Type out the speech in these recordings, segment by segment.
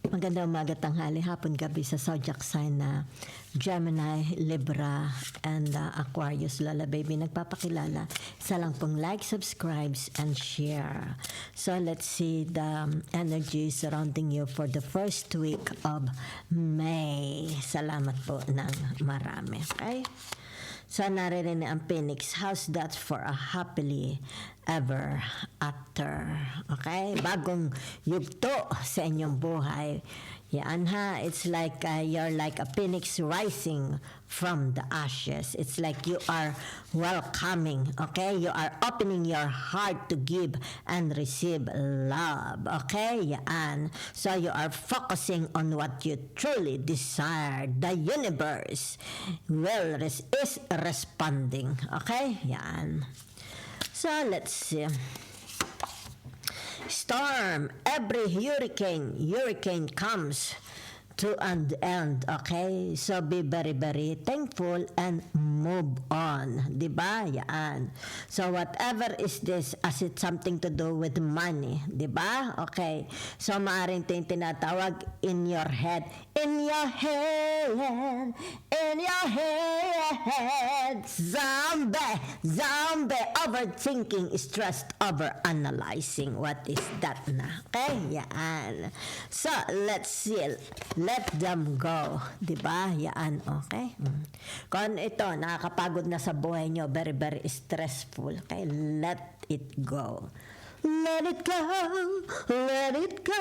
Magandang umaga, tanghali, hapon, gabi sa zodiac sign na Gemini, Libra, and Aquarius. Lola Baby nagpapakilala. Isa lang pong like, subscribes, and share. So let's see the energy surrounding you for the first week of May. Salamat po ng marami. Okay? So, naririnig ang Phoenix. How's that for a happily ever after? Okay? Bagong yugto sa inyong buhay. Yan ha. It's like you're like a phoenix rising from the ashes. It's like you are welcoming. Okay? You are opening your heart to give and receive love. Okay? Yan. So, you are focusing on what you truly desire. The universe is responding. Okay? Yan. So, let's see. Storm. Every hurricane comes to an end. Okay? So, be very, very thankful and move on. Diba? Yan. So, whatever is this, as it's something to do with money. Diba? Okay. So, maaaring ito yung tinatawag in your head. In your head. In your head. Zombie. Overthinking, stressed, over-analyzing. What is that na? Okay? Yan. So, let's see. Let them go. Diba? Yan. Okay? Kung ito, nakakapagod na sa buhay nyo, very, very stressful. Okay? Let it go. Let it go. Let it go.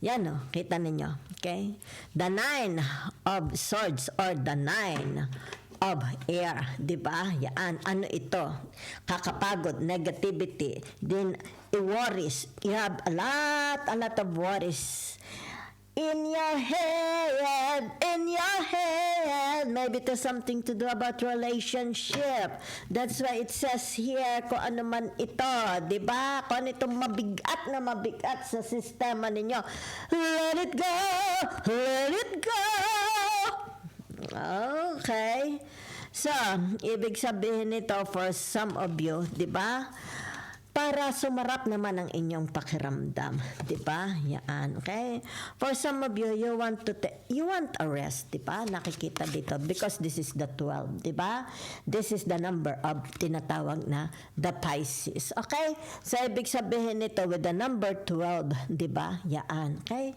Yan o. Kita ninyo. Okay? The 9 of swords or the 9 of air, di ba? Yan, ano ito? Kakapagod, negativity, then worries. You have a lot of worries in your head, maybe to something to do about relationship. That's why it says here, kung ano man ito, di ba? Kung ano itong mabigat sa sistema ninyo. Let it go! Let it go! Okay. So, ibig sabihin nito for some of you, di ba? Para sumarap naman ang inyong pakiramdam, di ba? Yan, okay? For some of you, you want a rest, di ba? Nakikita dito because this is the 12, di ba? This is the number of tinatawag na the Pisces, okay? So, ibig sabihin nito with the number 12, di ba? Yan, okay?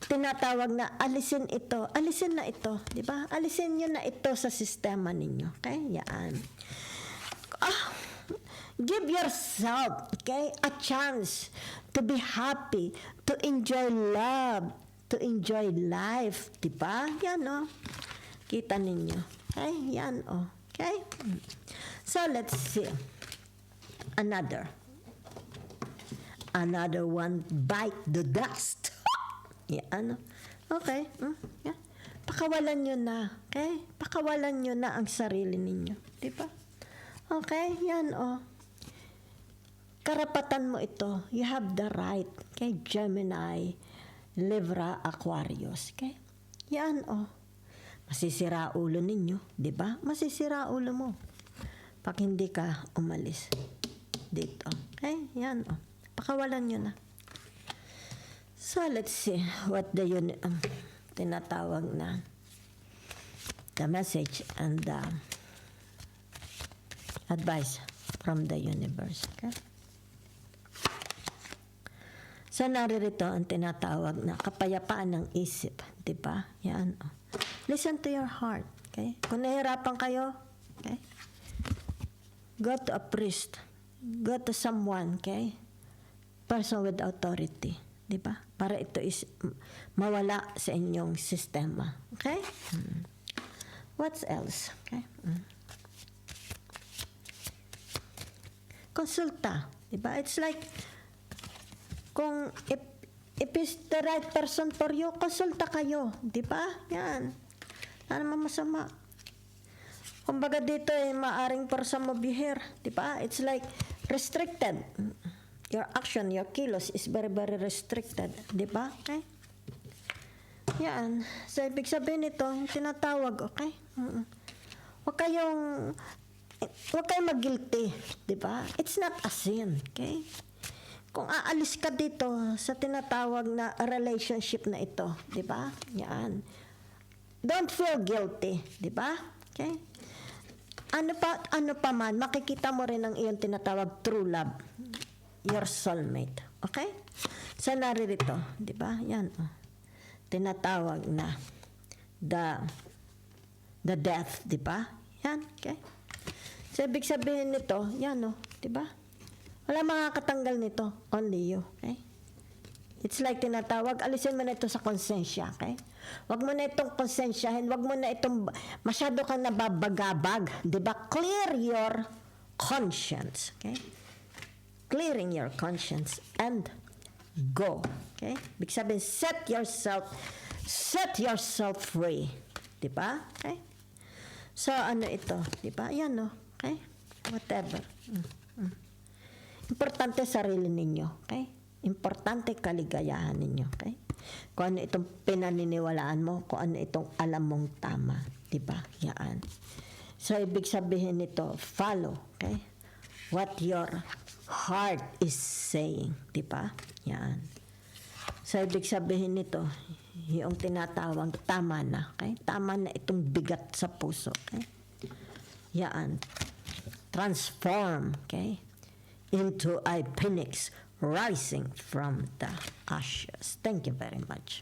Tinatawag na alisin na ito, di ba? Alisin niyo na ito sa sistema ninyo, okay? Yan. Give yourself, okay, a chance to be happy, to enjoy love, to enjoy life, di ba? Yan, oh. Kita ninyo. Okay? Yan, oh. Okay? So, let's see. Another one, bite the dust. Yan, okay? Yeah. Pakawalan nyo na, okay? Pakawalan nyo na ang sarili ninyo, di ba? Okay? Yan, oh. Karapatan mo ito. You have the right. Okay? Gemini, Libra, Aquarius. Okay? Yan, oh. Masisira ulo ninyo. Di ba? Masisira ulo mo. Pag hindi ka umalis dito. Okay? Yan, oh. Pakawalan nyo na. So, let's see what the tinatawag na the message and the advice from the universe. Okay? So, naririto ang tinatawag na kapayapaan ng isip. Diba? Yan. Oh. Listen to your heart. Okay? Kung nahihirapan kayo, okay? Go to a priest. Go to someone, okay? Person with authority. Diba? Para ito is mawala sa inyong sistema. Okay? What else? Okay? Konsulta. Diba? It's like, kung if it's the right person for you, konsulta kayo. Diba? Yan. Wala naman masama. Kumbaga dito maaring for some of you here. Diba? It's like restricted. Your action, your kilos is very, very restricted. Diba? Okay? Yan. So, ibig sabihin nito, tinatawag, okay? Huwag kayong mag-guilty. Diba? It's not a sin. Okay? kung aalis ka dito sa tinatawag na relationship na ito, di ba? Yan. Don't feel guilty, di ba? Okay? Ano pa man, makikita mo rin ang iyong tinatawag true love, your soulmate. Okay? So, naririto, di ba? Yan. Tinatawag na the death, di ba? Yan, okay? So, ibig sabihin nito, yan, di ba? Wala makakatanggal nito, only you, okay? It's like tinatawag, alisin mo na ito sa konsensya, okay? Huwag mo na itong konsensyahin, huwag mo na itong, masyado kang nababagabag, di ba? Clear your conscience, okay? Clearing your conscience and go, okay? Ibig sabihin, set yourself free, di ba? Okay? So, ano ito, di ba? Yan, okay? Whatever. Importante sarili ninyo, okay? Importante kaligayahan ninyo, okay? Kung ano itong pinaniniwalaan mo, kung ano itong alam mong tama, di ba? Yan. So, ibig sabihin nito, follow, okay? What your heart is saying, di ba? Yan. So, ibig sabihin nito, yung tinatawag, tama na, okay? Tama na itong bigat sa puso, okay? Yan. Transform, okay? Into a phoenix rising from the ashes. Thank you very much.